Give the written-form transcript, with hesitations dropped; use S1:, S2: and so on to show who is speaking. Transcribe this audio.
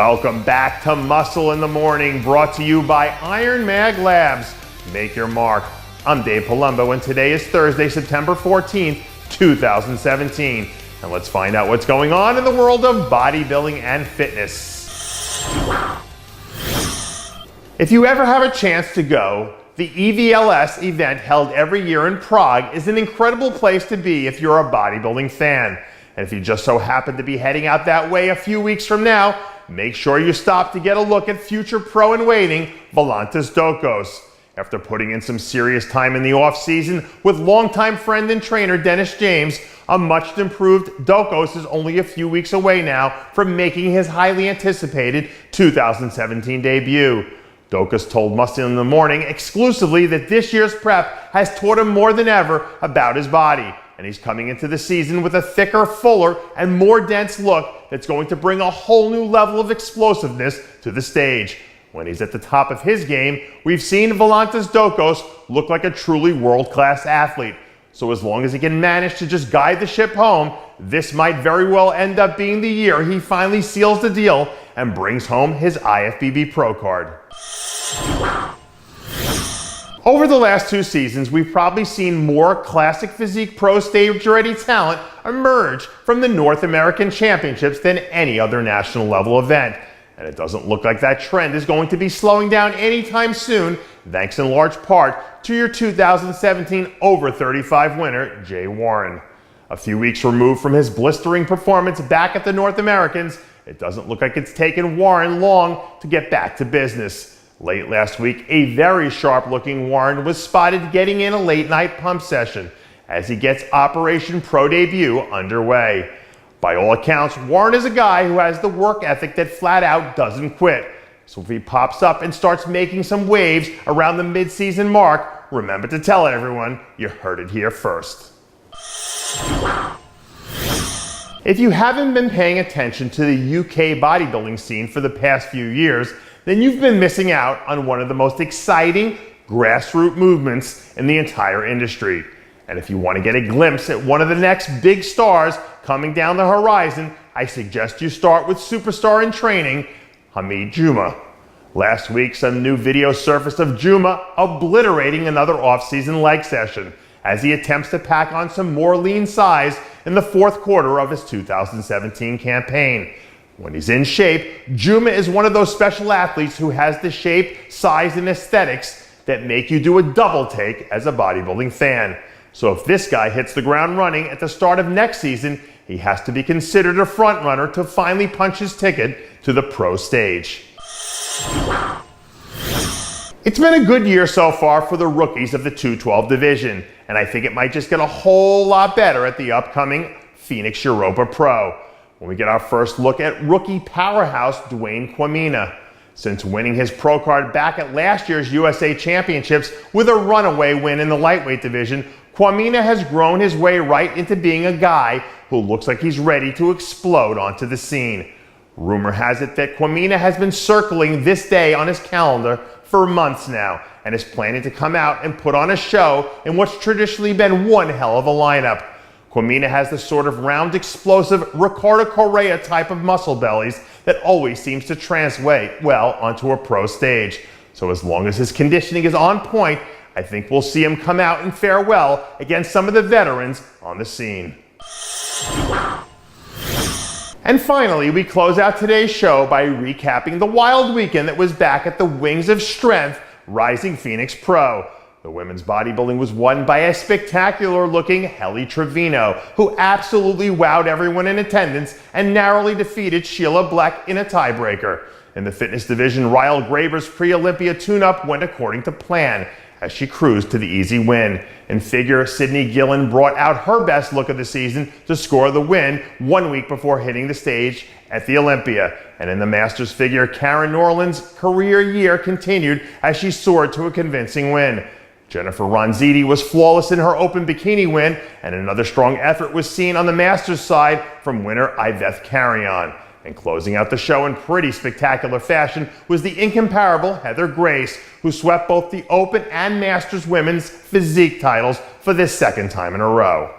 S1: Welcome back to Muscle in the Morning, brought to you by IronMag Labs. Make your mark. I'm Dave Palumbo, and today is Thursday, September 14th, 2017. And let's find out what's going on in the world of bodybuilding and fitness. If you ever have a chance to go, the EVLS event held every year in Prague is an incredible place to be if you're a bodybuilding fan. And if you just so happen to be heading out that way a few weeks from now, make sure you stop to get a look at future pro in waiting, Valantis Dokos. After putting in some serious time in the off-season with longtime friend and trainer Dennis James, a much improved Dokos is only a few weeks away now from making his highly anticipated 2017 debut. Dokos told Muscle in the Morning exclusively that this year's prep has taught him more than ever about his body. And he's coming into the season with a thicker, fuller, and more dense look that's going to bring a whole new level of explosiveness to the stage. When he's at the top of his game, we've seen Valantis Dokos look like a truly world-class athlete. So as long as he can manage to just guide the ship home, this might very well end up being the year he finally seals the deal and brings home his IFBB Pro card. Over the last 2 seasons, we've probably seen more classic physique pro stage-ready talent emerge from the North American Championships than any other national level event. And it doesn't look like that trend is going to be slowing down anytime soon, thanks in large part to your 2017 over 35 winner, Jay Warren. A few weeks removed from his blistering performance back at the North Americans, it doesn't look like it's taken Warren long to get back to business. Late last week, a very sharp-looking Warren was spotted getting in a late-night pump session as he gets Operation Pro debut underway. By all accounts, Warren is a guy who has the work ethic that flat out doesn't quit. So if he pops up and starts making some waves around the mid-season mark, remember to tell everyone you heard it here first. If you haven't been paying attention to the UK bodybuilding scene for the past few years, then you've been missing out on one of the most exciting grassroots movements in the entire industry. And if you want to get a glimpse at one of the next big stars coming down the horizon, I suggest you start with superstar in training, Hamid Juma. Last week, some new video surfaced of Juma obliterating another off-season leg session as he attempts to pack on some more lean size in the fourth quarter of his 2017 campaign. When he's in shape, Juma is one of those special athletes who has the shape, size, and aesthetics that make you do a double take as a bodybuilding fan. So if this guy hits the ground running at the start of next season, he has to be considered a front runner to finally punch his ticket to the pro stage. It's been a good year so far for the rookies of the 212 division, and I think it might just get a whole lot better at the upcoming Phoenix Europa Pro, when we get our first look at rookie powerhouse Duane Quamina. Since winning his pro card back at last year's USA Championships with a runaway win in the lightweight division, Quamina has grown his way right into being a guy who looks like he's ready to explode onto the scene. Rumor has it that Quamina has been circling this day on his calendar for months now and is planning to come out and put on a show in what's traditionally been one hell of a lineup. Quamina has the sort of round, explosive Ricardo Correa type of muscle bellies that always seems to translate well onto a pro stage. So as long as his conditioning is on point, I think we'll see him come out and fare well against some of the veterans on the scene. And finally, we close out today's show by recapping the wild weekend that was back at the Wings of Strength Rising Phoenix Pro. The women's bodybuilding was won by a spectacular-looking Helle Trevino, who absolutely wowed everyone in attendance and narrowly defeated Sheila Black in a tiebreaker. In the fitness division, Ryle Graber's pre-Olympia tune-up went according to plan as she cruised to the easy win. In figure, Sydney Gillen brought out her best look of the season to score the win 1 week before hitting the stage at the Olympia. And in the Masters figure, Karen Norland's career year continued as she soared to a convincing win. Jennifer Ronziti was flawless in her open bikini win, and another strong effort was seen on the Masters side from winner Iveth Carrion. And closing out the show in pretty spectacular fashion was the incomparable Heather Grace, who swept both the Open and Masters women's physique titles for the second time in a row.